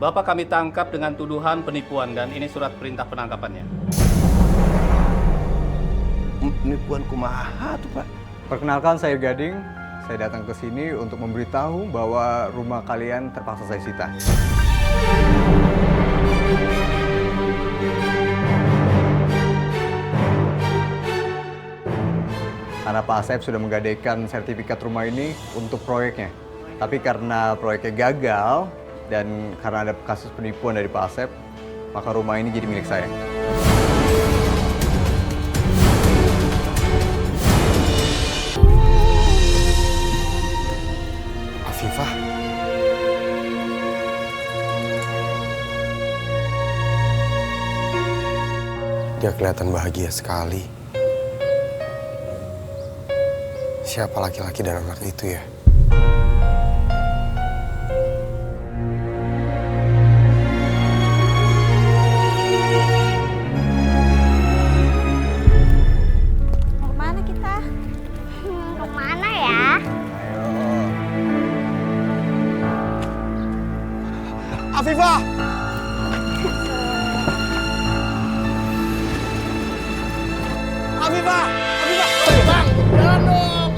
Bapak kami tangkap dengan tuduhan penipuan dan ini surat perintah penangkapannya. Penipuan kumaha tuh, Pak? Perkenalkan, saya Gading. Saya datang ke sini untuk memberitahu bahwa rumah kalian terpaksa saya sita. Karena Pak Asep sudah menggadaikan sertifikat rumah ini untuk proyeknya. Tapi karena proyeknya gagal dan karena ada kasus penipuan dari Pak Asep, maka rumah ini jadi milik saya. Afifah. Dia kelihatan bahagia sekali. Siapa laki-laki dan anak itu ya? Mau kemana kita? Kemana ya? Afifah! Afifah! Afifah! Bang, jalan dong!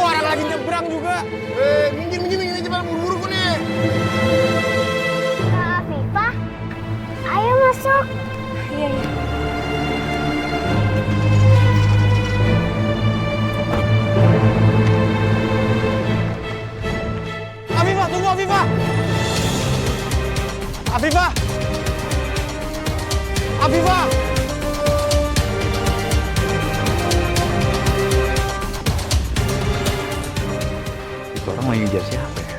Orang lagi nyebrang juga. Minggir, cepat buru-buru nih. Kak Afifah, ayo masuk. Iya. Afifah, tunggu Afifah! Afifah! Afifah! Itu orang lagi ngejar siapa ya?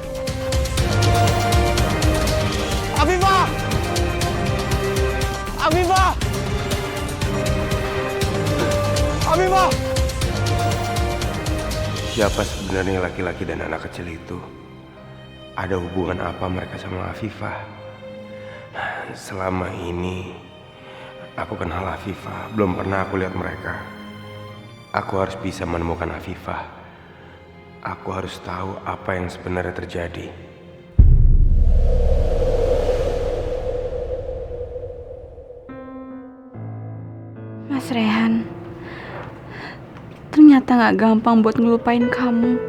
Afifah! Afifah! Afifah! Siapa sebenarnya laki-laki dan anak kecil itu? Ada hubungan apa mereka sama Afifah? Selama ini aku kenal Afifah, belum pernah aku lihat mereka. Aku harus bisa menemukan Afifah. Aku harus tahu apa yang sebenarnya terjadi. Mas Rehan, ternyata gak gampang buat ngelupain kamu.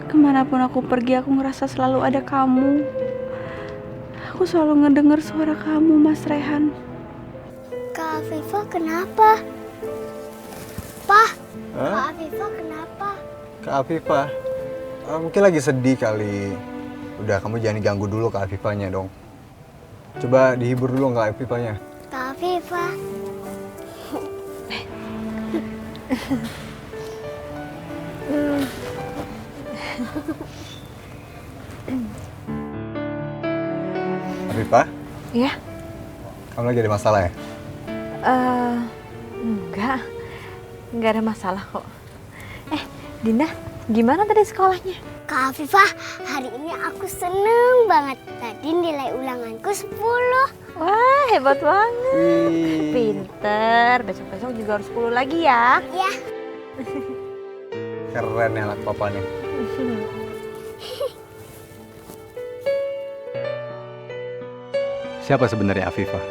Kemanapun aku pergi, aku ngerasa selalu ada kamu. Aku selalu ngedenger suara kamu, Mas Rehan. Kak Afifah kenapa? Pak, Hah? Kak Afifah kenapa? Kak Afifah, mungkin lagi sedih kali. Udah, kamu jangan diganggu dulu Kak Afifahnya dong. Coba dihibur dulu Kak Afifahnya. Kak Afifah. Afifah, Iya? kamu lagi ada masalah ya? Enggak ada masalah kok. Dinda, gimana tadi sekolahnya? Kak Afifah, hari ini aku seneng banget. Tadi nilai ulanganku 10. Wah, hebat banget. Pinter, besok-besok juga harus 10 lagi ya. Ya, Keren ya anak papa nih. Siapa sebenarnya Afifah?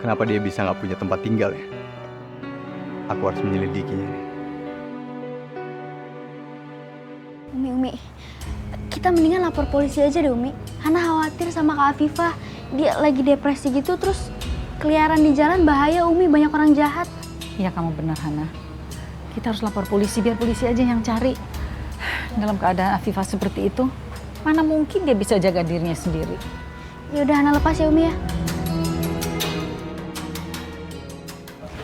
Kenapa dia bisa nggak punya tempat tinggal ya? Aku harus menyelidikinya. Umi, kita mendingan lapor polisi aja deh Umi. Hana khawatir sama Kak Afifah. Dia lagi depresi gitu terus keliaran di jalan bahaya Umi, banyak orang jahat. Iya kamu benar Hana. Kita harus lapor polisi biar polisi aja yang cari. Dalam keadaan Afifah seperti itu, mana mungkin dia bisa jaga dirinya sendiri. Ya udah Hana lepas ya Umi ya.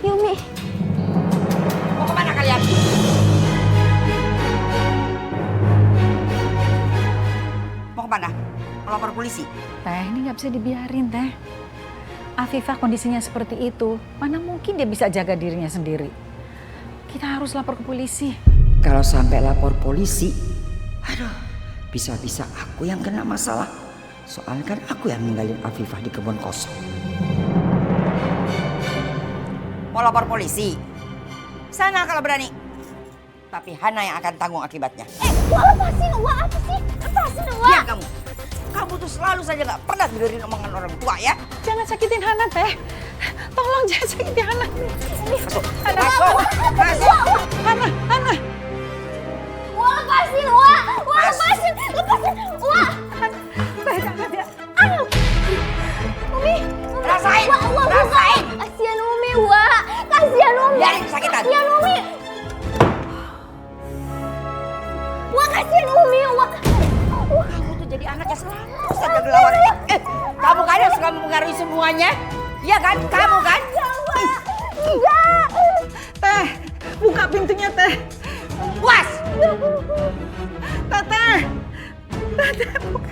Yuk Umi. Mau kemana kalian? Mau kemana? Mau lapor polisi? Teh, ini nggak bisa dibiarin Teh. Afifah kondisinya seperti itu, mana mungkin dia bisa jaga dirinya sendiri. Kita harus lapor ke polisi. Kalau sampai lapor polisi, aduh, bisa-bisa aku yang kena masalah. Soalnya kan aku yang ninggalin Afifah di kebun kosong. Mau lapor polisi? Sana kalau berani. tapi Hana yang akan tanggung akibatnya. Wak lepasin, Wak apa sih? Lepasin, Wak. Diam kamu. Kamu tuh selalu saja gak pernah dengerin omongan orang tua ya. Jangan sakitin Hana, Teh. Tolong jangan sakitin Hana. Masuk. Hana, Masuk. Masuk. Hana. Wak lepasin, Wak. Wak lepasin, lepasin. Wak. Teh, jangan ya. Umi. Rasain. Wak, Wak, Rasain. kasihan Umi, Wak. Kasihan Umi. Biarin kesakitan. Kasihan Umi. Wak, kasihan Umi, Wak. Kamu tuh jadi anak yang selalu saja ngelawan. Kamu kan yang suka mempengaruhi semuanya. Iya kan? Kamu kan? Enggak. Teh, buka pintunya, Teh. Puas. Teh. Buka.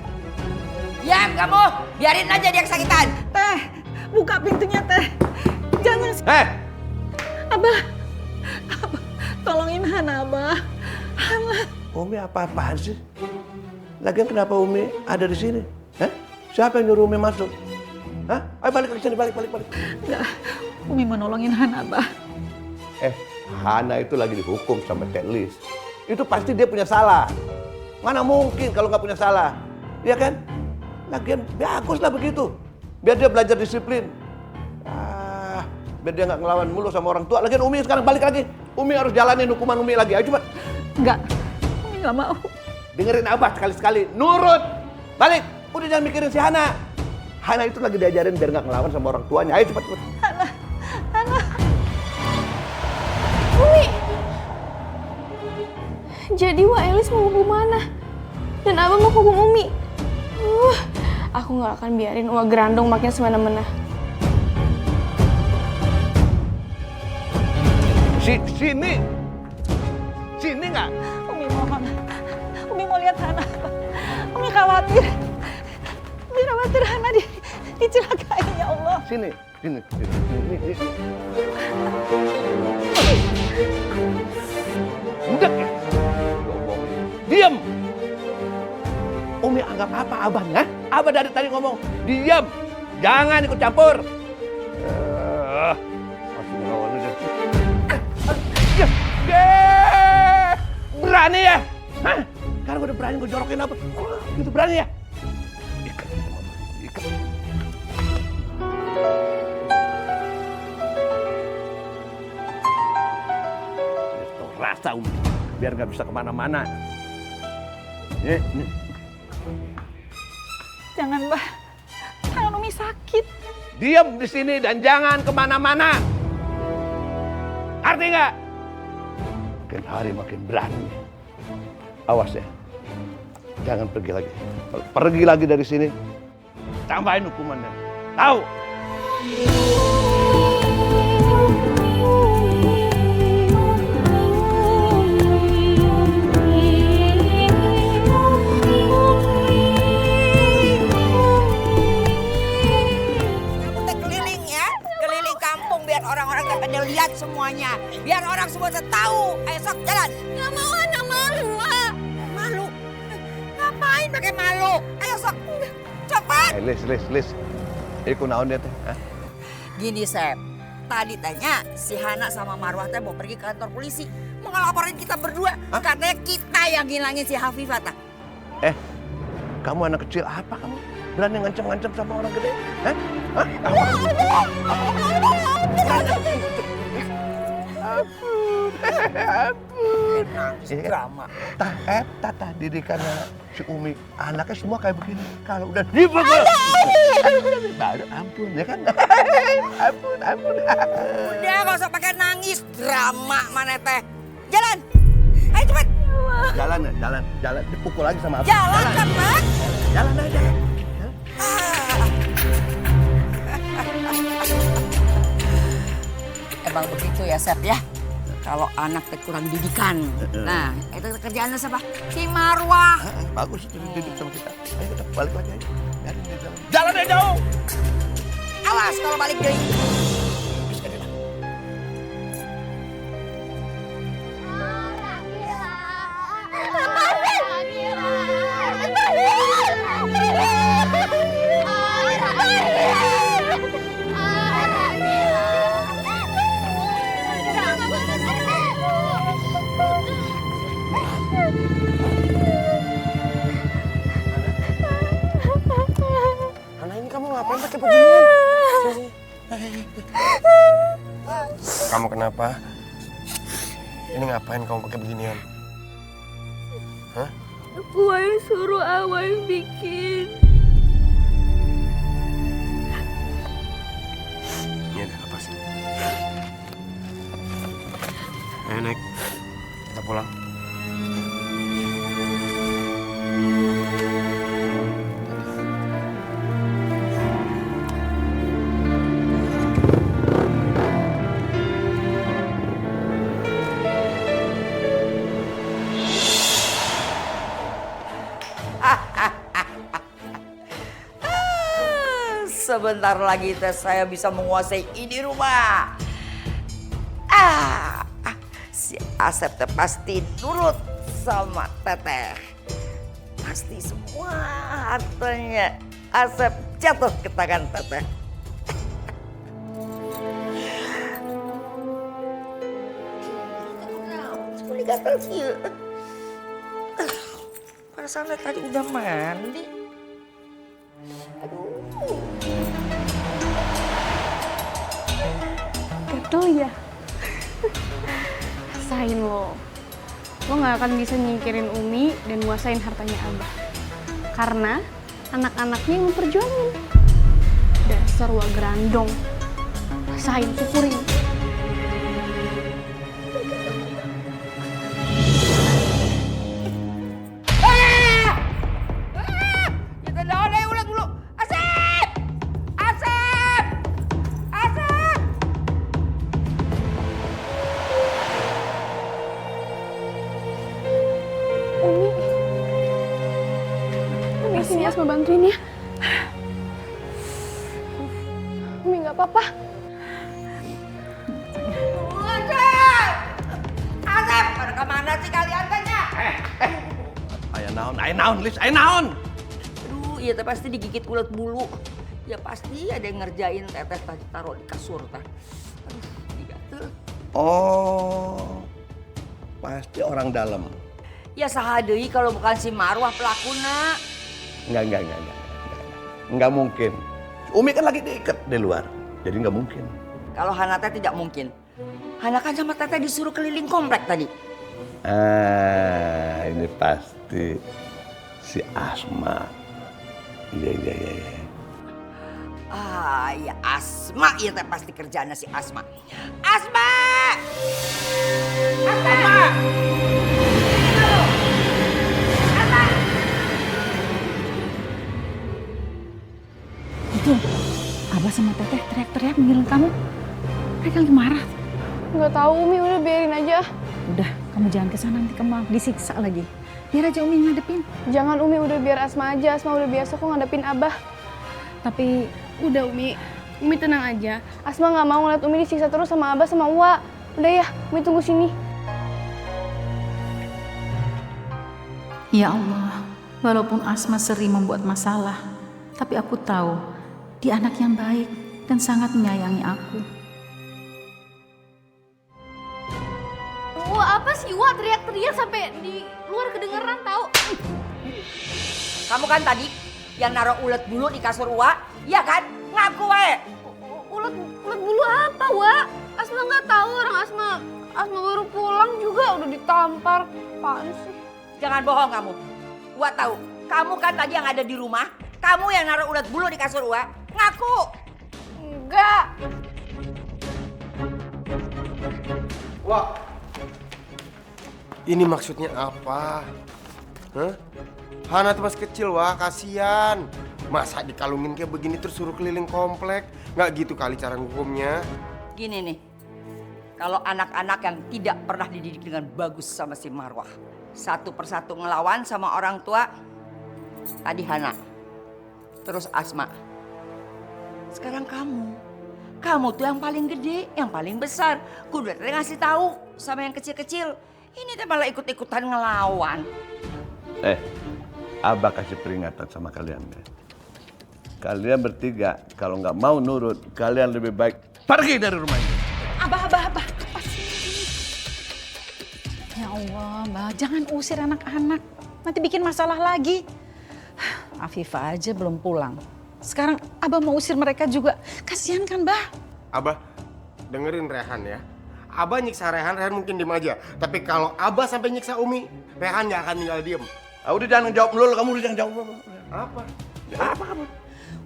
Diam kamu. Biarin aja dia kesakitan. Teh, buka pintunya, Teh. Jangan. Abah, tolongin Hana, Abah. Hana. Umi apa-apaan sih? Lagian kenapa Umi ada di sini? Hah? Siapa yang nyuruh Umi masuk? Hah? Ayo balik ke sini, balik. Enggak, Umi mau nolongin Hana, Abah. Hana itu lagi dihukum sama Teklis. Itu pasti dia punya salah. Mana mungkin kalau nggak punya salah? Iya kan? Lagian baguslah begitu. Biar dia belajar disiplin. Biar dia nggak ngelawan mulu sama orang tua. Lagian Umi sekarang balik lagi. Umi harus jalanin hukuman Umi lagi. Ayo cepat. Enggak, Umi nggak mau. Dengerin Abah sekali-sekali. Nurut. Balik. Udah jangan mikirin si Hana. Hana itu lagi diajarin biar nggak ngelawan sama orang tuanya. Ayo cepat. Hana. Umi. Jadi Wak Elis mau hukum Hana. Dan Abah mau hukum Umi. Aku nggak akan biarin Wak Gerandong makin semena-mena. Sini nggak? Umi mohon. Umi mau lihat Hana. Umi khawatir. Umi khawatir Hana dicelakai, ya Allah. Sini. Udah ya? Diam. Umi anggap apa abahnya? Abah dari tadi ngomong diam, jangan ikut campur. Masih ngelawan aja. Berani ya? Hah? Sekarang udah berani gue jorokin apa? Gitu berani ya? Ikat. Rasa Umi, biar nggak bisa kemana-mana. Jangan, Bah. Tangan Umi sakit. Diam di sini dan jangan kemana-mana. Arti nggak? Makin hari makin berani. Awas ya, jangan pergi lagi. Kalau pergi lagi dari sini, tambahin hukumannya. Tahu? Orang-orang pada lihat semuanya. Biar orang semua tahu. Ayo sok jalan. Nggak mau, Hana malu, Wak. Malu? Ngapain pakai malu? Ayo sok. Cepat. Lis. Iku naon dia teh? Gini, Sep. Tadi tanya si Hana sama Marwah teh mau pergi ke kantor polisi. Mau ngelaporin kita berdua. Katanya kita yang ngilangin si Hafifah. Kamu anak kecil apa kamu? Berani ngancam-ngancam sama orang gede? Hah? Ampun. Drama. Tata didikannya si Umi. Anaknya semua kayak begini. Kalau udah dipukul. Baru ampun ya kan? Ampun. Udah gak usah pakai nangis. Drama mana teh. Jalan. Ayo cepet. Jalan. Dipukul lagi sama Abang. Jalan cepet. Jalan aja. Emang begitu ya, Sep ya. Kalau anak teh kurang didikan. Nah, itu kerjaannya siapa? Si Marwah. Bagus itu dididik sama kita. Ayo kita balik lagi aja. Jalan aja jauh. Awas kalau balik dari. Ngapain pakai beginian? Kamu kenapa? Ini ngapain kamu pakai beginian? Hah? Aku yang suruh Awa yang bikin. Ini ada apa sih? Ayo naik, kita pulang. Sebentar lagi saya bisa menguasai ini rumah. Si Asep pasti nurut sama Teteh. Pasti semua hartanya Asep jatuh ke tangan Teteh. Gatal sih. Perasaan tadi udah mandi. Gatel ya? Rasain lo. Lo gak akan bisa nyingkirin Umi dan nguasain hartanya Abah. Karena anak-anaknya yang memperjuangin. Dasar wa gerandong. Rasain, syukurin. Sini Asma bantuin ya. Umi nggak apa-apa. Asep, pada kemana sih kalian tanya? Ayah naon, Lis, ayah naon. Aduh, iya teh pasti digigit ulet bulu. Ya pasti ada yang ngerjain Teteh tadi taruh di kasur teh. Aduh, digatel. Oh, pasti orang dalam. Ya sahadei kalau bukan si Marwah pelakuna. Enggak mungkin. Umi kan lagi diikat di luar, jadi nggak mungkin. Kalau Hana teh tidak mungkin. Hana kan sama Teteh disuruh keliling komplek tadi. Ini pasti si Asma. Iya. Ya Asma, ya teh pasti kerjaannya si Asma. Asma! Itu, Abah sama Teteh teriak-teriak manggilin kamu. Mereka lagi marah. Nggak tahu Umi, udah biarin aja. Udah, kamu jangan kesana, nanti kamu disiksa lagi. Biar aja Umi ngadepin. Jangan Umi, udah biar Asma aja. Asma udah biasa kok ngadepin Abah. Tapi Udah Umi tenang aja. Asma nggak mau ngeliat Umi disiksa terus sama Abah sama Uwa. Udah ya, Umi tunggu sini. ya Allah, walaupun Asma sering membuat masalah, tapi aku tahu dia anak yang baik dan sangat menyayangi aku. Wah, apa sih Wah teriak-teriak sampai di luar kedengeran tahu? Kamu kan tadi yang naruh ulet bulu di kasur Wa, ya kan? Ngaku we. Ulet bulu apa, Wak? Asma nggak tahu, orang Asma baru pulang juga udah ditampar. Apaan sih? Jangan bohong kamu. Wa tahu. Kamu kan tadi yang ada di rumah. Kamu yang naruh ulet bulu di kasur Wa. Ngaku. Enggak. Wah, ini maksudnya apa? Hah? Hana tuh masih kecil, wah, kasihan. Masa dikalungin kayak begini terus suruh keliling komplek? Nggak gitu kali cara hukumnya. Gini nih, kalau anak-anak yang tidak pernah dididik dengan bagus sama si Marwah, satu persatu ngelawan sama orang tua, tadi Hana, terus Asma. Sekarang kamu tuh yang paling gede, yang paling besar. Kudu ngasih tahu sama yang kecil-kecil. Ini tuh malah ikut-ikutan ngelawan. Abah kasih peringatan sama kalian. Kalian bertiga kalau nggak mau nurut, kalian lebih baik pergi dari rumah ini. Abah, apa sih? Ya Allah, Mbak, jangan usir anak-anak. Nanti bikin masalah lagi. Afifah aja belum pulang. Sekarang Abah mau usir mereka juga. Kasihan kan, Bah? Abah, dengerin Rehan ya. Abah nyiksa Rehan, Rehan mungkin diem aja. Tapi kalau Abah sampai nyiksa Umi, Rehan nggak akan tinggal diem. Ah, udah jangan jawab dulu, kamu udah jangan jawab dulu. Apa? Apa kamu?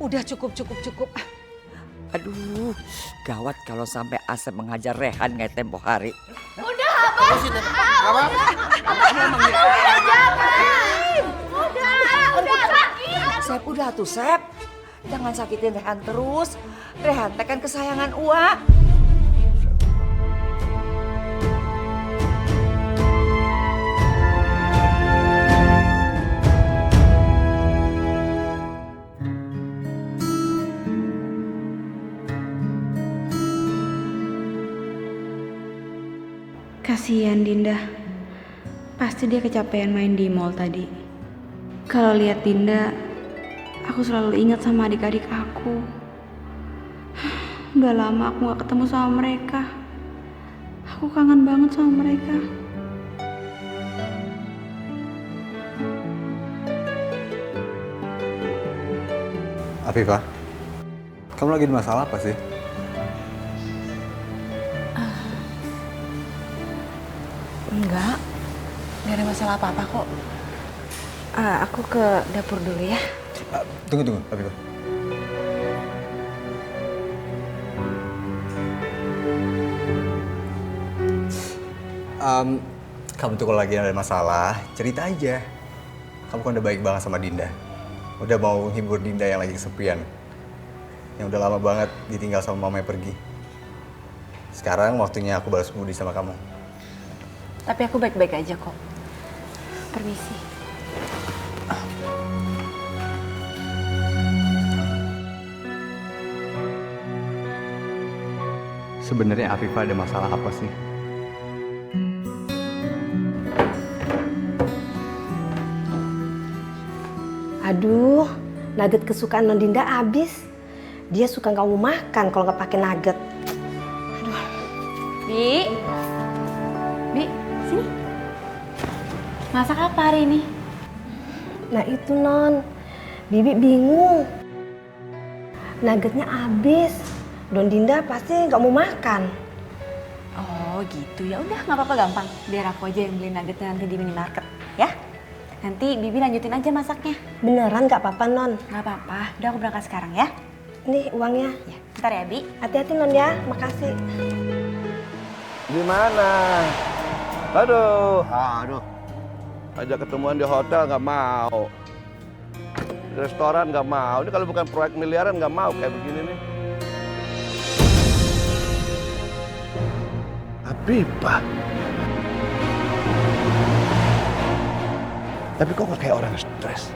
Udah cukup. Aduh, gawat kalau sampai Asep menghajar Rehan kayak tempo hari. Sep, udah tuh Sep. Jangan sakitin Rehan terus. Rehan tekan kesayangan Ua. Kasihan Dinda. Pasti dia kecapean main di mall tadi. Kalau lihat Dinda, aku selalu ingat sama adik-adik aku. Udah lama aku gak ketemu sama mereka. Aku kangen banget sama mereka. Afifah, kamu lagi ada masalah apa sih? Enggak ada masalah apa-apa kok. Aku ke dapur dulu ya. Tunggu, Afifah. Kamu tuh kalau lagi ada masalah, cerita aja. Kamu kan udah baik banget sama Dinda. Udah mau hibur Dinda yang lagi kesepian. Yang udah lama banget ditinggal sama mamanya pergi. Sekarang waktunya aku balas budi sama kamu. Tapi aku baik-baik aja kok. Permisi. Sebenarnya Afifah ada masalah apa sih? Aduh, nugget kesukaan Non Dinda habis. Dia suka nggak mau makan kalau nggak pakai nugget. Aduh. Bi, sini. Masak apa hari ini? Nah itu Non, Bibi bingung. Nuggetnya habis. Don Dinda pasti nggak mau makan. Oh gitu, ya udah nggak apa-apa, gampang. Biar aku aja yang beli nuggetnya nanti di minimarket, ya. Nanti Bibi lanjutin aja masaknya. Beneran nggak apa-apa Non? Nggak apa-apa, udah aku berangkat sekarang ya. Nih uangnya. Ya, bentar ya Bi. Hati-hati Non ya, makasih. Di mana? Aduh. Ajak ketemuan di hotel nggak mau. Di restoran nggak mau. Ini kalau bukan proyek miliaran nggak mau kayak begini nih. Afifah. Tapi kok nggak kayak orang stres?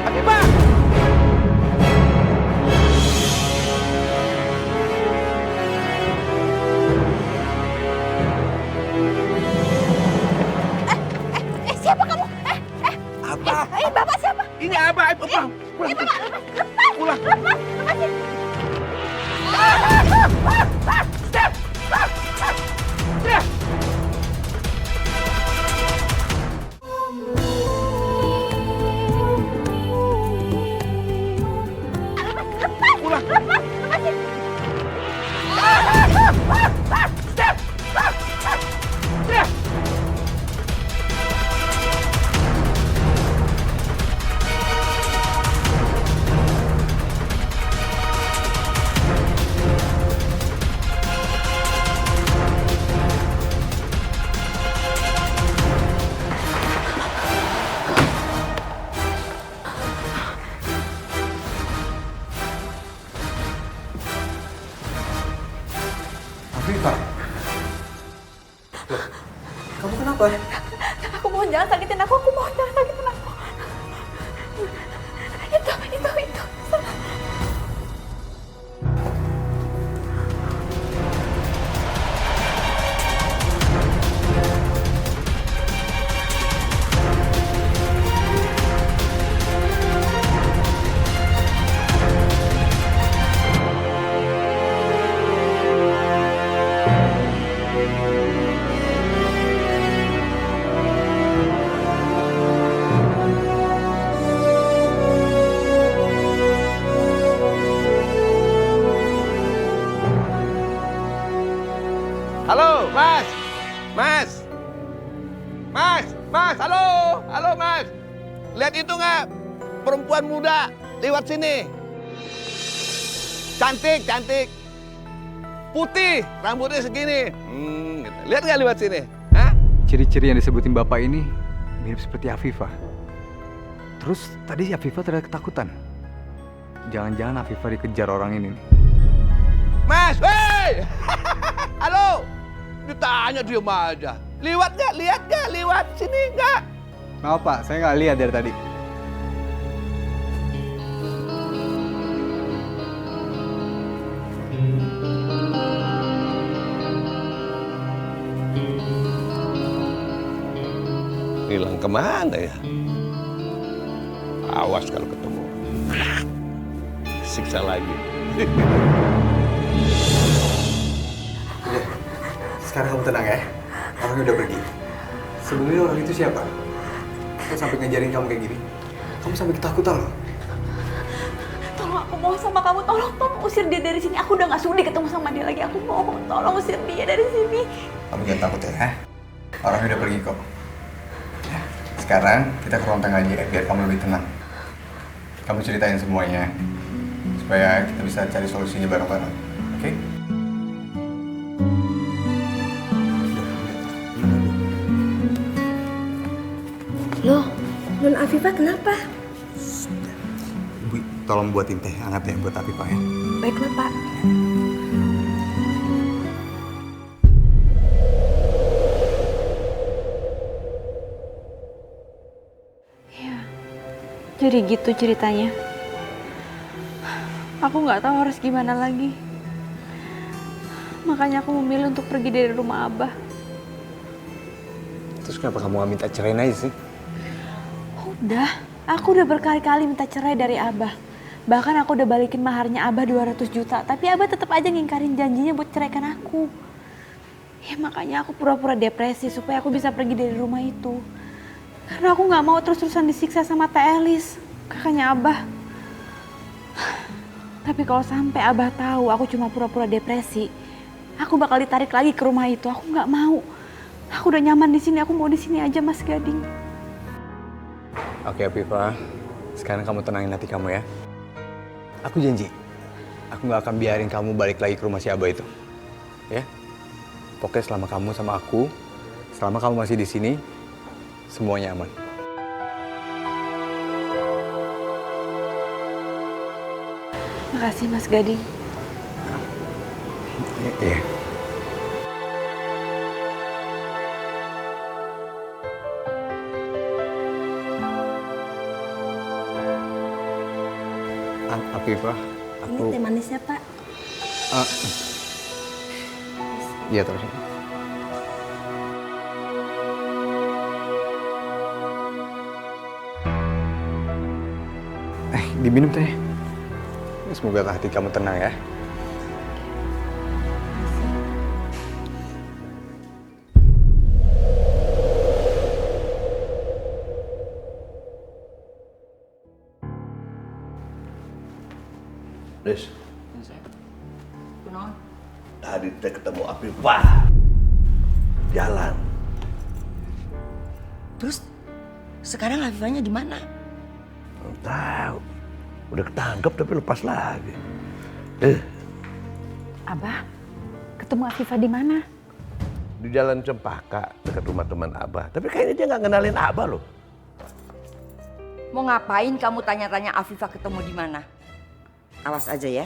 Afifah! Siapa kamu? Abah. Bapak siapa? Ini Abah. Pulang. Pulang. Afifah. Kamu kenapa? Aku mohon jangan sakitin aku mohon jangan sakitin aku. Itu. lihat itu nggak? Perempuan muda lewat sini. Cantik, cantik. Putih, rambutnya segini. Gitu. Lihat nggak lewat sini? Hah? Ciri-ciri yang disebutin Bapak ini mirip seperti Afifah. Terus tadi Afifah terlihat ketakutan. Jangan-jangan Afifah dikejar orang ini. Mas, hei! Halo! Ditanya diem aja. Liwat nggak? Lihat nggak? Liwat sini nggak? Maaf Pak, saya nggak lihat dari tadi. Hilang kemana ya? Awas kalau ketemu. Siksa lagi. Udah, sekarang kamu tenang ya. Orangnya udah pergi. Sebenarnya orang itu siapa? Kok sampai ngejarin kamu kayak gini? Kamu sampai ketakutan loh. Tolong, aku mohon sama kamu, tolong usir dia dari sini. Aku udah gak sudi ketemu sama dia lagi. Aku mohon, tolong usir dia dari sini. Kamu jangan takut ya. Orangnya udah pergi kok. Ya, sekarang kita ke ruang tengah aja ya, biar kamu lebih tenang. Kamu ceritain semuanya, supaya kita bisa cari solusinya bareng-bareng. Oke? Loh, Non Afifah kenapa? Bu, tolong buatin teh hangat ya buat Afifah ya. Baiklah, Pak. Ya, jadi gitu ceritanya. Aku nggak tahu harus gimana lagi. Makanya aku memilih untuk pergi dari rumah Abah. Terus kenapa kamu gak minta cerain aja sih? Udah, aku udah berkali-kali minta cerai dari Abah. Bahkan aku udah balikin maharnya Abah 200 juta. Tapi Abah tetap aja ngingkarin janjinya buat ceraikan aku. Ya makanya aku pura-pura depresi supaya aku bisa pergi dari rumah itu. Karena aku gak mau terus-terusan disiksa sama Teh Elis, kakaknya Abah. Tapi kalau sampai Abah tahu aku cuma pura-pura depresi, aku bakal ditarik lagi ke rumah itu. Aku gak mau. Aku udah nyaman di sini. Aku mau di sini aja, Mas Gading. Oke Afifah, sekarang kamu tenangin hati kamu ya. Aku janji, aku gak akan biarin kamu balik lagi ke rumah si Abah itu. Ya? Pokoknya selama kamu sama aku, selama kamu masih di sini, semuanya aman. Makasih Mas Gading. Iya. Afifah, Ini teh manisnya, Pak. Iya terus. Diminum teh. Semoga hati kamu tenang ya. Nis, Kunaon? tadi teh ketemu Afifah. Jalan. Terus sekarang Afifahnya di mana? Nggak tahu. Udah ketangkep tapi lepas lagi. Abah, ketemu Afifah di mana? Di Jalan Cempaka dekat rumah teman Abah. Tapi kayaknya dia nggak kenalin Abah loh. Mau ngapain kamu tanya-tanya Afifah ketemu di mana? Awas aja ya.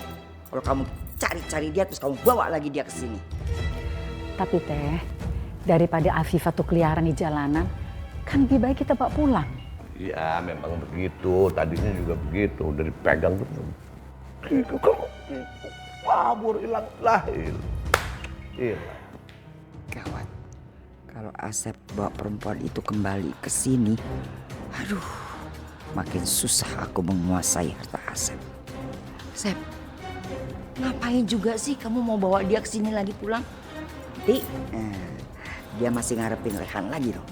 Kalau kamu cari-cari dia terus kamu bawa lagi dia ke sini. Tapi Teh, daripada Afifah tuh keliaran di jalanan, kan lebih baik kita bawa pulang. Ya memang begitu. Tadinya juga begitu. Udah dipegang tuh. Itu kamu kabur hilang lahir. Hilang. Gawat. Kalau Asep bawa perempuan itu kembali ke sini, aduh, makin susah aku menguasai harta Asep. Sep, ngapain juga sih kamu mau bawa dia ke sini lagi pulang? Nanti dia masih ngarepin Rehan lagi dong.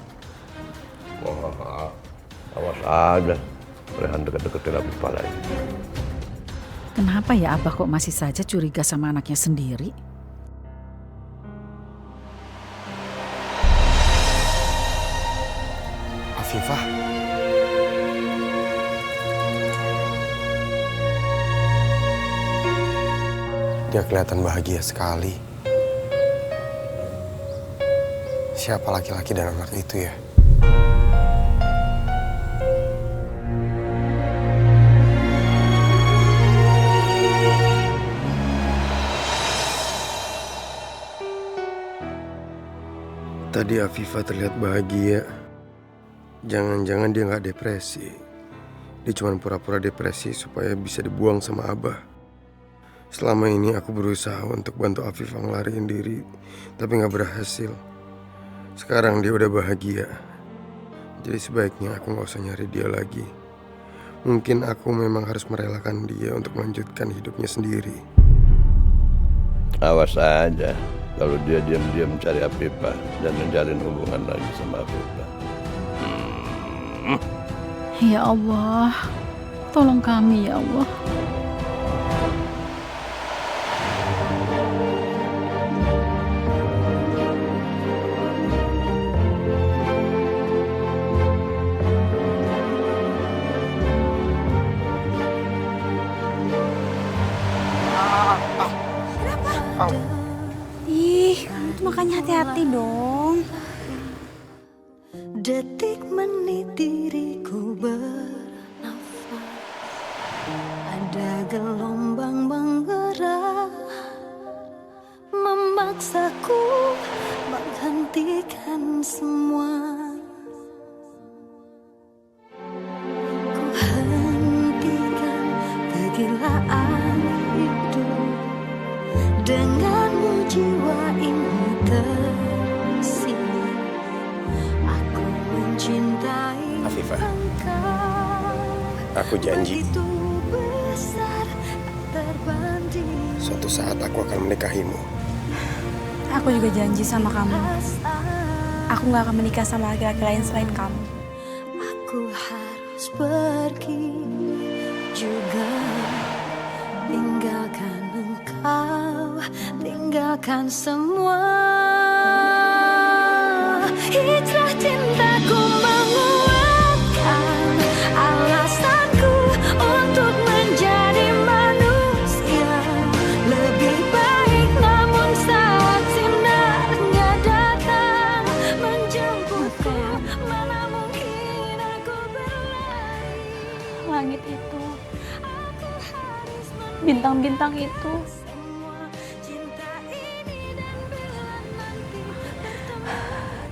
Wah, awas aja. Rehan deket-deketin Afifah lagi. Kenapa ya Abah kok masih saja curiga sama anaknya sendiri? Afifah, Dia kelihatan bahagia sekali. Siapa laki-laki dan anak itu ya? Tadi Afifah terlihat bahagia. Jangan-jangan dia nggak depresi. Dia cuma pura-pura depresi supaya bisa dibuang sama Abah. Selama ini aku berusaha untuk bantu Afifah ngelariin diri, tapi nggak berhasil. Sekarang dia udah bahagia. Jadi sebaiknya aku nggak usah nyari dia lagi. Mungkin aku memang harus merelakan dia untuk melanjutkan hidupnya sendiri. Awas aja kalau dia diam-diam mencari Afifah dan menjalin hubungan lagi sama Afifah. Ya Allah, tolong kami ya Allah. Ih, kamu tuh makanya hati-hati dong. Detik menit diriku bernafas, ada gelombang menggerak, memaksaku menghentikan semua. Ku hentikan kegilaan hidup, denganmu jiwa ini tersirat. Aku mencintai Afifah, engkau, aku janji begitu besar terbanding. suatu saat aku akan menikahimu. Aku juga janji sama kamu. Aku gak akan menikah sama laki-laki lain selain kamu. Aku harus pergi juga, tinggalkan engkau, tinggalkan semua. Hijrah cintaku menguatkan alasanku untuk menjadi manusia lebih baik, namun saat sinarnya datang menjemputku, mana mungkin aku berlari. Langit itu, bintang-bintang itu,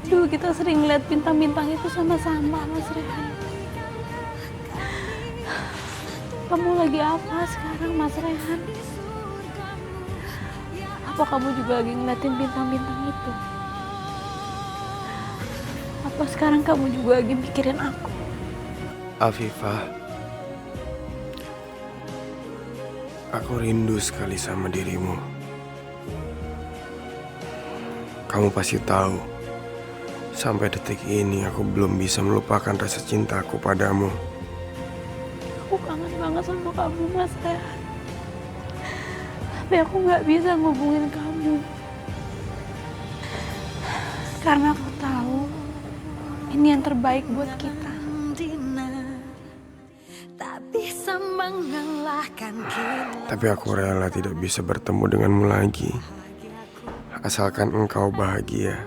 dulu kita sering lihat bintang-bintang itu sama-sama, Mas Rehan. Kamu lagi apa sekarang, Mas Rehan? Apa kamu juga lagi ngeliatin bintang-bintang itu? Apa sekarang kamu juga lagi mikirin aku? Afifah, aku rindu sekali sama dirimu. Kamu pasti tahu, sampai detik ini aku belum bisa melupakan rasa cintaku padamu. Aku kangen banget sama kamu, Mas Rehan. Tapi aku nggak bisa ngubungin kamu. Karena aku tahu ini yang terbaik buat kita. Tak bisa mengalahkan kita. Tapi aku rela tidak bisa bertemu denganmu lagi, asalkan engkau bahagia.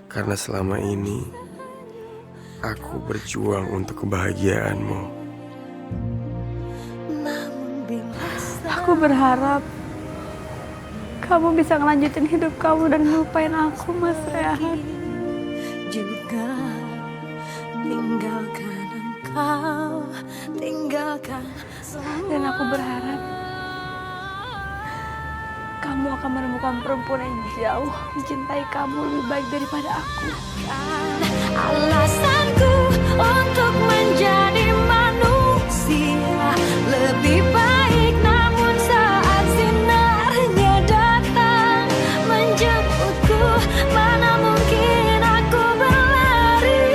Karena selama ini aku berjuang untuk kebahagiaanmu. Aku berharap kamu bisa ngelanjutin hidup kamu dan ngelupain aku, Mas Rehan. Juga tinggalkan engkau, tinggalkan semua. Dan aku berharap kamu akan menemukan perempuan yang jauh mencintai kamu lebih baik daripada aku. Alasanku untuk menjadi manusia lebih baik, namun saat sinarnya datang menjemputku, mana mungkin aku berlari.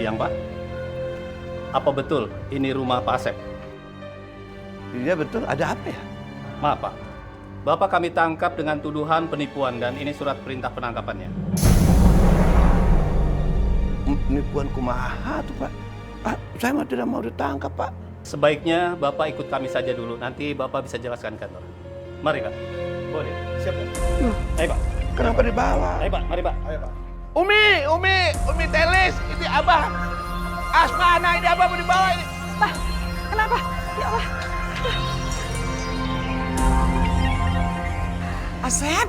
Siang, Pak. Apa betul ini rumah Pak Asep? Iya betul, ada apa ya? Maaf, Pak. Bapak kami tangkap dengan tuduhan penipuan dan ini surat perintah penangkapannya. Penipuan kumaha tuh Pak? Saya mah tidak mau ditangkap Pak. Sebaiknya Bapak ikut kami saja dulu, nanti Bapak bisa jelaskan di kantor. Mari, Pak. Boleh. Siap, Pak. Ayo, Pak. Kenapa dibawa? Ayo, Pak. Mari, Pak. Ayo Pak. Umi Telis, ini Abah. Asmana, ini Abah mau dibawa ini. Pak, kenapa? Ya Allah. Asep,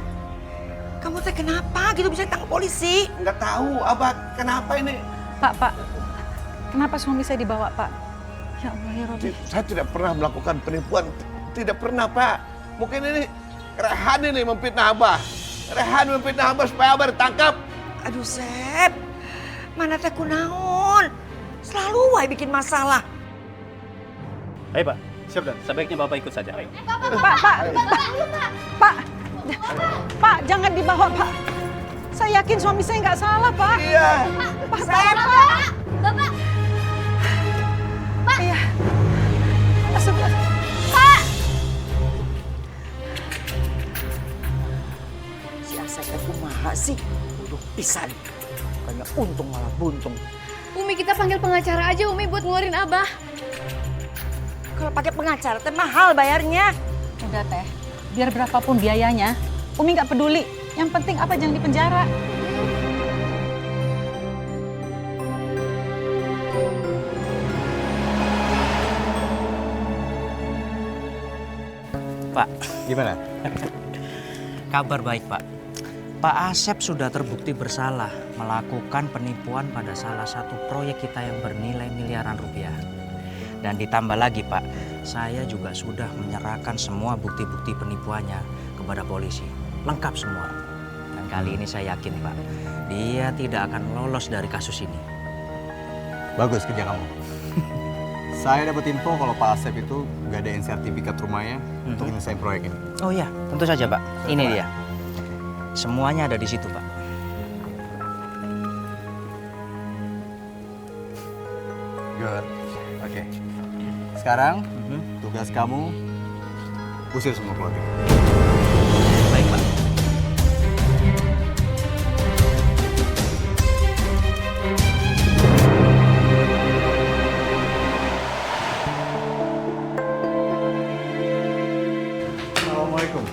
kamu teh kenapa gitu bisa ditangkap polisi? Nggak tahu Abah kenapa ini. Pak, kenapa suami saya dibawa, Pak? Ya Allah, ya Rabbi. Saya tidak pernah melakukan penipuan. Tidak pernah Pak. Mungkin ini Rehan ini memfitnah Abah. Rehan memfitnah Abah supaya Abah ditangkap. Aduh Sep, mana teh kunaon? Selalu wae bikin masalah. Ayo, Pak. Siap, Dan. Sebaiknya Bapak ikut saja. Ayo. Pak, jangan dibawa, Pak. Saya yakin suami saya nggak salah, Pak. Iya. Pak, Bapak. Iya. Si Asep teh kumaha sih? Udah pisan. Bukannya untung malah buntung. Umi, kita panggil pengacara aja Umi buat ngeluarin Abah. Kalau pakai pengacara teh mahal bayarnya. Udah teh, biar berapapun biayanya, Umi nggak peduli. Yang penting apa jangan dipenjara. Pak, Gimana? kabar baik Pak. Pak Asep sudah terbukti bersalah melakukan penipuan pada salah satu proyek kita yang bernilai miliaran rupiah. Dan ditambah lagi Pak, saya juga sudah menyerahkan semua bukti-bukti penipuannya kepada polisi. Lengkap semua. Dan kali ini saya yakin Pak, dia tidak akan lolos dari kasus ini. Bagus kerja kamu. Saya dapat info kalau Pak Asep itu ngadain sertifikat rumahnya untuk nyelesain proyek ini. Oh iya, tentu saja Pak. Ini dia. Semuanya ada di situ Pak. Good. Oke. Sekarang tugas kamu usir semua keluarga. Baik Pak. Assalamualaikum.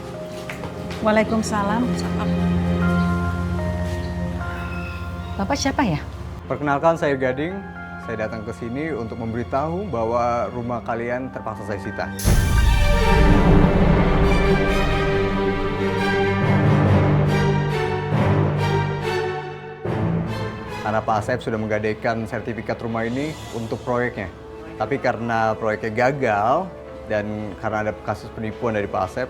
Waalaikumsalam. Bapak siapa ya? Perkenalkan saya Gading. Saya datang ke sini untuk memberitahu bahwa rumah kalian terpaksa saya sita. Karena Pak Asep sudah menggadaikan sertifikat rumah ini untuk proyeknya. Tapi karena proyeknya gagal dan karena ada kasus penipuan dari Pak Asep,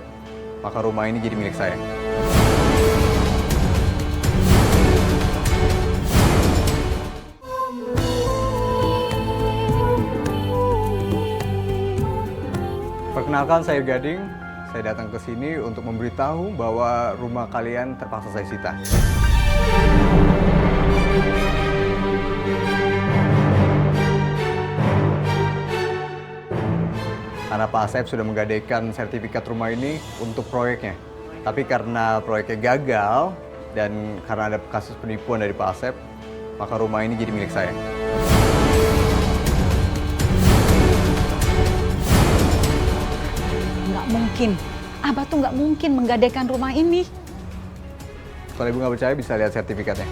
maka rumah ini jadi milik saya. Perkenalkan saya Gading. Saya datang ke sini untuk memberitahu bahwa rumah kalian terpaksa saya sita. Karena Pak Asep sudah menggadaikan sertifikat rumah ini untuk proyeknya. Tapi karena proyeknya gagal dan karena ada kasus penipuan dari Pak Asep, maka rumah ini jadi milik saya. Nggak mungkin. Abah tuh nggak mungkin menggadaikan rumah ini. Kalau Ibu nggak percaya bisa lihat sertifikatnya.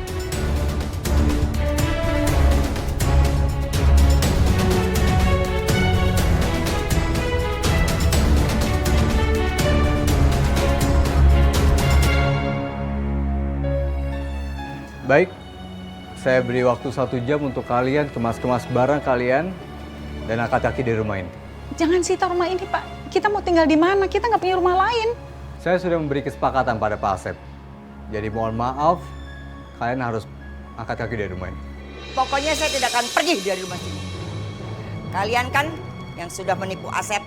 Baik, saya beri waktu 1 jam untuk kalian kemas-kemas barang kalian dan angkat kaki dari rumah ini. Jangan sita rumah ini, Pak. Kita mau tinggal di mana? Kita nggak punya rumah lain. Saya sudah memberi kesepakatan pada Pak Asep. Jadi mohon maaf, kalian harus angkat kaki dari rumah ini. Pokoknya saya tidak akan pergi dari rumah sini. Kalian kan yang sudah menipu Asep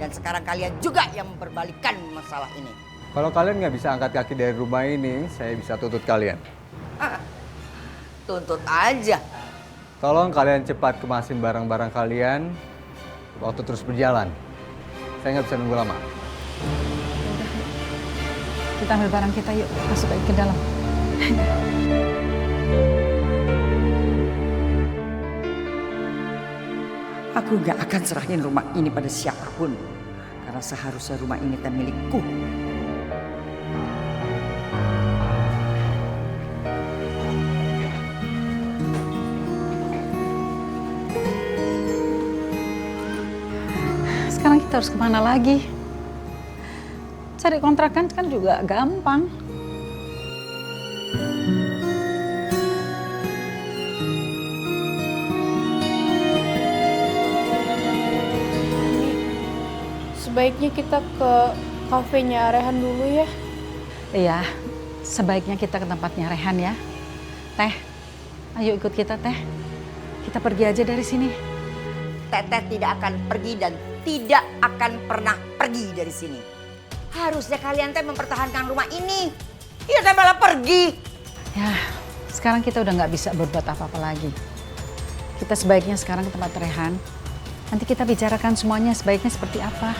dan sekarang kalian juga yang memperbalikkan masalah ini. Kalau kalian nggak bisa angkat kaki dari rumah ini, saya bisa tuntut kalian. Tuntut aja. Tolong kalian cepat kemasin barang-barang kalian. Waktu terus berjalan. Saya nggak bisa nunggu lama. Kita ambil barang kita yuk, masuk aja ke dalam. Aku gak akan serahin rumah ini pada siapapun. Karena seharusnya rumah ini teh milikku. Sekarang kita harus kemana lagi? Cari kontrakan kan juga gampang. Sebaiknya kita ke kafenya Rehan dulu ya. Iya, sebaiknya kita ke tempatnya Rehan ya. Teh, ayo ikut kita Teh. Kita pergi aja dari sini. Teteh tidak akan pergi dan tidak akan pernah pergi dari sini. Harusnya kalian teh mempertahankan rumah ini. Iya teh malah pergi. Ya, sekarang kita udah nggak bisa berbuat apa-apa lagi. Kita sebaiknya sekarang ke tempat Rehan. Nanti kita bicarakan semuanya sebaiknya seperti apa.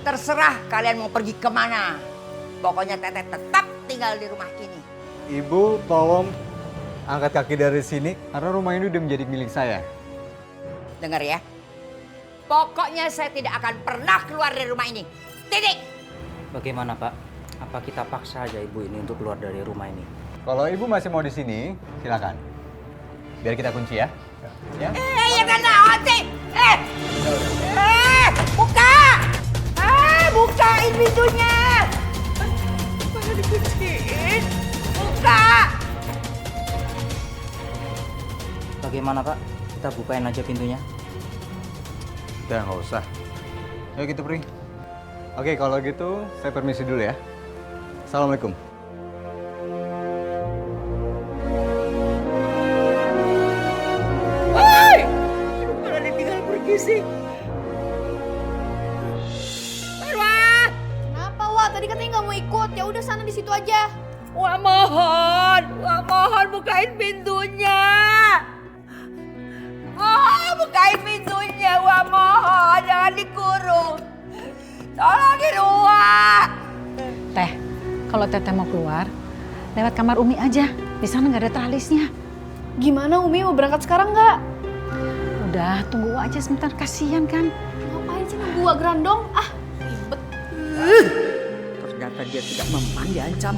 Terserah kalian mau pergi kemana. Pokoknya teteh tetap tinggal di rumah ini. Ibu, tolong angkat kaki dari sini karena rumah ini udah menjadi milik saya. Dengar ya. Pokoknya saya tidak akan pernah keluar dari rumah ini. Titik. Bagaimana Pak? Apa kita paksa aja ibu ini untuk keluar dari rumah ini? Kalau ibu masih mau di sini, silakan. Biar kita kunci ya. Ya. Ya kan sih. Buka. Bukain pintunya. Mana dikunciin? Buka. Bagaimana Pak? Kita bukain aja pintunya. Udah nggak usah. Ayo kita pergi. Oke, kalau gitu saya permisi dulu ya. Assalamualaikum. Woi! Malah ditinggal pergi sih. Marwah! Kenapa, Wak? Tadi katanya nggak mau ikut. Ya udah sana di situ aja. Wah mohon bukain pintunya. Bukain pintunya, wah mohon jangan dikurung. Tolong di luar. Teh, kalau Teteh mau keluar, lewat kamar Umi aja. Di sana nggak ada tralisnya. Gimana Umi mau berangkat sekarang nggak? Udah, tunggu aja sebentar. Kasihan kan? Ngapain sih nunggu Wak Grandong? Ah, ribet. Ternyata dia tidak mempan diancam.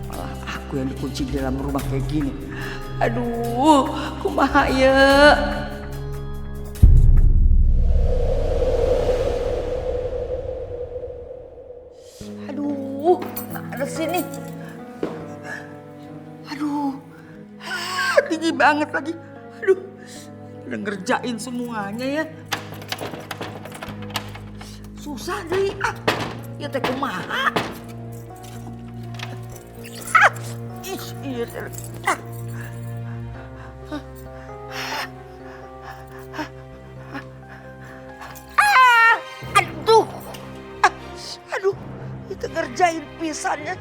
Malah aku yang dikunci di dalam rumah kayak gini. Aduh, kumaha ya. Aduh, ada sini. Aduh, tinggi banget lagi. Aduh, udah ngerjain semuanya ya. Susah deh. Ya teh kumaha. Iya. Aduh, itu ngerjain pisannya.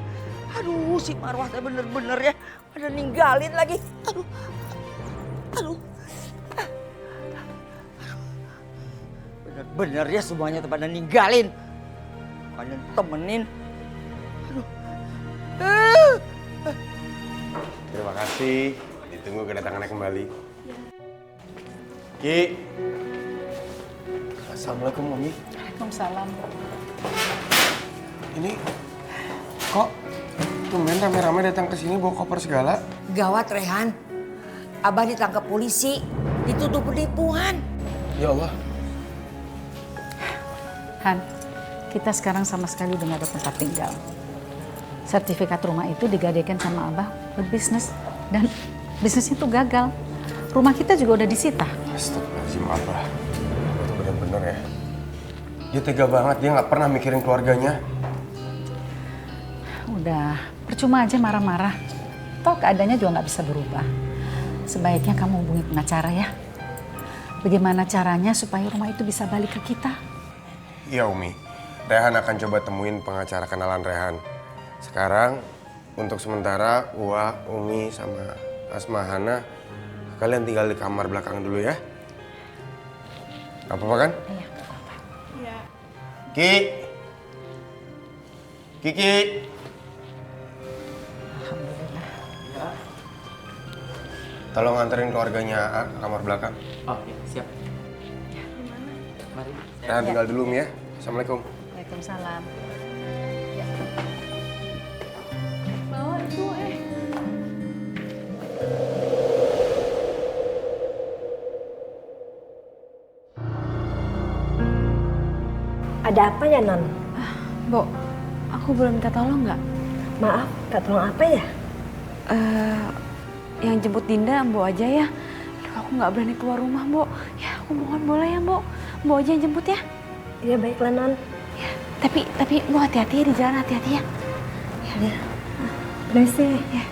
Aduh, si Marwah teh bener-bener ya, pada ninggalin lagi. Aduh. Bener-bener ya semuanya tuh pada ninggalin. Pada temenin. Aduh. Terima kasih. Ditunggu kedatangannya kembali. Ki. Assalamualaikum, Umi. Waalaikumsalam. Ini kok tumben rame-rame datang ke sini bawa koper segala? Gawat, Rehan. Abah ditangkap polisi, dituduh penipuan. Ya Allah. Han, kita sekarang sama sekali udah nggak ada tempat tinggal. Sertifikat rumah itu digadaikan sama Abah buat bisnis. Dan bisnisnya tuh gagal. Rumah kita juga udah disita. Astagfirullahaladzim, Abah. Itu bener-bener ya. Dia tega banget, dia nggak pernah mikirin keluarganya. Udah, percuma aja marah-marah. Toh keadaannya juga nggak bisa berubah. Sebaiknya kamu hubungi pengacara ya. Bagaimana caranya supaya rumah itu bisa balik ke kita? Iya, Umi. Rehan akan coba temuin pengacara kenalan Rehan. Sekarang, untuk sementara, Umi sama Asma Hana kalian tinggal di kamar belakang dulu ya. Gak apa-apa kan? Iya, nggak apa-apa. Iya. Kiki. Alhamdulillah. Tolong anterin keluarganya A ke kamar belakang. Oh, ya, siap. Mari. Nah, tinggal dulu Mi ya. Assalamualaikum. Waalaikumsalam. Bawa itu Ada apa ya, Non? Bo, aku boleh minta tolong nggak? Maaf, Kak, tolong apa ya? Yang jemput Dinda, Mbok aja ya. Aduh, aku nggak berani keluar rumah, Mbok. Ya, aku mohon boleh ya, Mbok. Mbok aja yang jemput ya. Iya, baiklah, Non. Ya, tapi Mbok hati-hati ya di jalan, hati-hati ya. Ya. Permisi. Ya.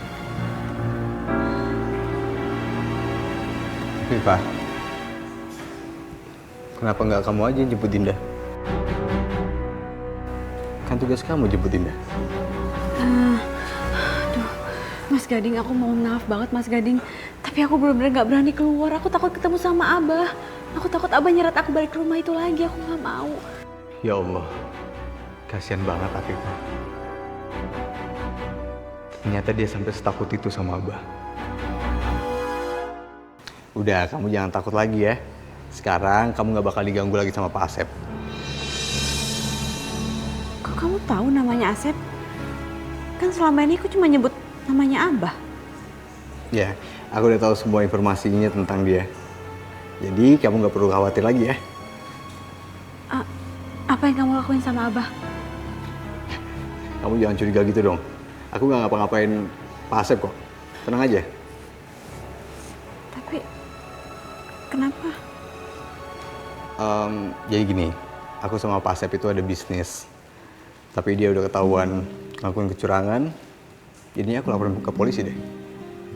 Viva, kenapa nggak kamu aja yang jemput Dinda? Kan tugas kamu jemput Dinda. Aduh, Mas Gading, aku mohon maaf banget Mas Gading. Tapi aku benar-benar nggak berani keluar. Aku takut ketemu sama Abah. Aku takut Abah nyeret aku balik ke rumah itu lagi. Aku nggak mau. Ya Allah, kasihan banget Afifah. Ternyata dia sampai setakut itu sama Abah. Udah, kamu jangan takut lagi ya. Sekarang kamu nggak bakal diganggu lagi sama Pak Asep. Kok kamu tahu namanya Asep? Kan selama ini aku cuma nyebut namanya Abah. Ya, aku udah tahu semua informasinya tentang dia. Jadi kamu nggak perlu khawatir lagi ya. Apa yang kamu lakuin sama Abah? Kamu jangan curiga gitu dong. Aku nggak ngapa-ngapain Pak Asep kok. Tenang aja. Tapi kenapa? Jadi gini, aku sama Pak Asep itu ada bisnis. Tapi dia udah ketahuan ngelakuin kecurangan. Jadinya aku laporin ke polisi deh.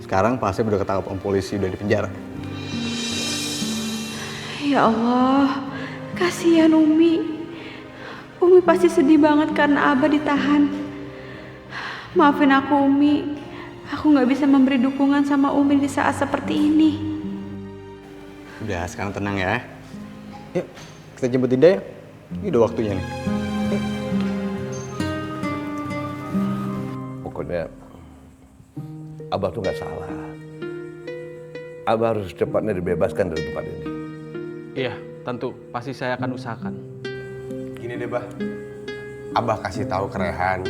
Sekarang Pak Asep udah ketangkap om polisi, udah di penjara. Ya Allah, kasihan Umi. Umi pasti sedih banget karena Abah ditahan. Maafin aku Umi. Aku nggak bisa memberi dukungan sama Umi di saat seperti ini. Udah, sekarang tenang ya. Yuk, kita jemput Dinda ya. Ini udah waktunya nih. Pokoknya Abah tuh nggak salah. Abah harus secepatnya dibebaskan dari tempat ini. Iya, tentu. Pasti saya akan usahakan. Gini deh, Bah. Abah kasih tahu ke Rehan,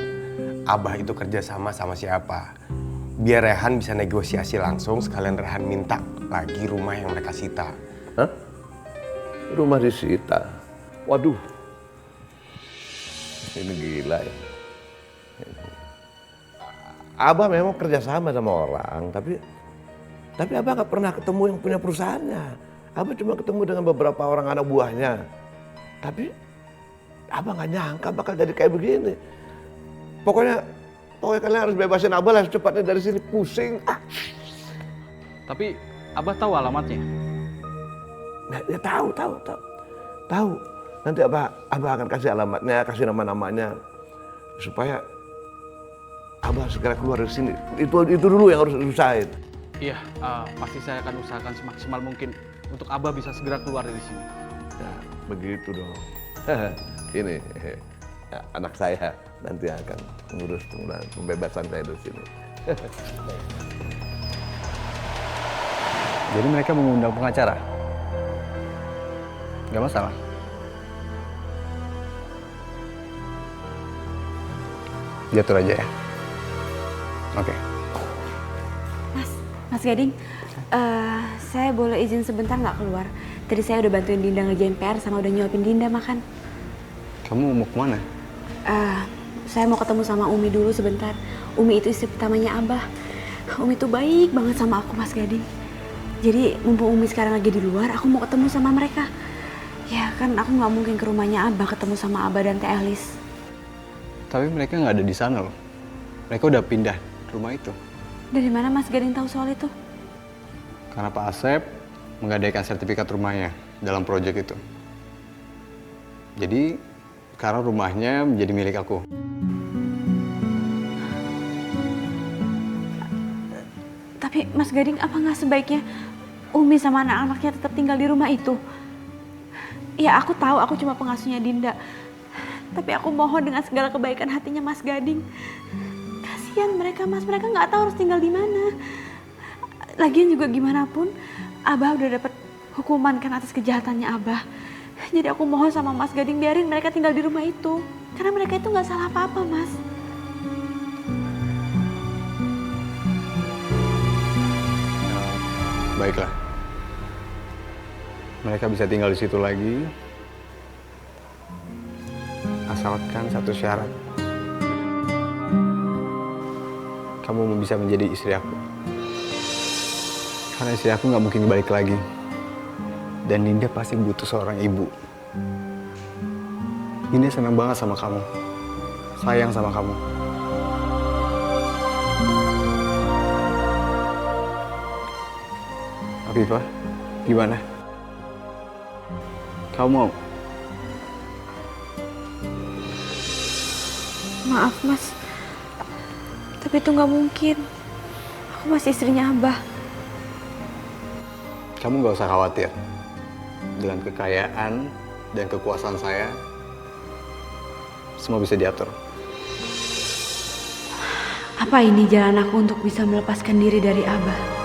Abah itu kerja sama siapa. Biar Rehan bisa negosiasi langsung, sekalian Rehan minta lagi rumah yang mereka sita. Hah? Rumah disita? Waduh. Ini gila ya. Abah memang kerja sama orang, tapi Abah nggak pernah ketemu yang punya perusahaannya. Abah cuma ketemu dengan beberapa orang anak buahnya. Tapi Abah nggak nyangka bakal jadi kayak begini. Pokoknya kalian harus bebasin Abah lah secepatnya dari sini, pusing. Tapi Abah tahu alamatnya? Ya tahu. Nanti Abah akan kasih alamatnya, kasih nama-namanya supaya Abah segera keluar dari sini. Itu dulu yang harus diusahain. Iya, pasti saya akan usahakan semaksimal mungkin untuk Abah bisa segera keluar dari sini. Ya, begitu dong. Ini anak saya nanti akan mengurus pembebasan saya dari sini. Jadi mereka mengundang pengacara? Gak masalah? Diatur aja ya? Oke. Mas Gading, saya boleh izin sebentar nggak keluar? Tadi saya udah bantuin Dinda ngerjain PR sama udah nyuapin Dinda makan. Kamu mau kemana? Saya mau ketemu sama Umi dulu sebentar. Umi itu istri pertamanya Abah. Umi tuh baik banget sama aku, Mas Gading. Jadi mumpung Umi sekarang lagi di luar, aku mau ketemu sama mereka. Ya kan aku nggak mungkin ke rumahnya Abah ketemu sama Abah dan Teh Elis. Tapi mereka nggak ada di sana loh. Mereka udah pindah rumah itu. Dari mana Mas Gading tahu soal itu? Karena Pak Asep menggadaikan sertifikat rumahnya dalam proyek itu. Jadi sekarang rumahnya menjadi milik aku. Tapi Mas Gading, apa nggak sebaiknya Umi sama anak-anaknya tetap tinggal di rumah itu. Ya aku tahu aku cuma pengasuhnya Dinda. Tapi aku mohon dengan segala kebaikan hatinya Mas Gading. Kasihan mereka Mas, mereka nggak tahu harus tinggal di mana. Lagian juga gimana pun, Abah udah dapat hukuman kan atas kejahatannya Abah. Jadi aku mohon sama Mas Gading biarin mereka tinggal di rumah itu. Karena mereka itu nggak salah apa-apa Mas. Baiklah. Mereka bisa tinggal di situ lagi. Asalkan satu syarat. Kamu bisa menjadi istri aku. Karena istri aku nggak mungkin balik lagi. Dan Dinda pasti butuh seorang ibu. Dinda senang banget sama kamu. Sayang sama kamu. Afifah, gimana? Kamu mau? Maaf Mas, tapi itu nggak mungkin. Aku masih istrinya Abah. Kamu nggak usah khawatir. Dengan kekayaan dan kekuasaan saya, semua bisa diatur. Apa ini jalan aku untuk bisa melepaskan diri dari Abah?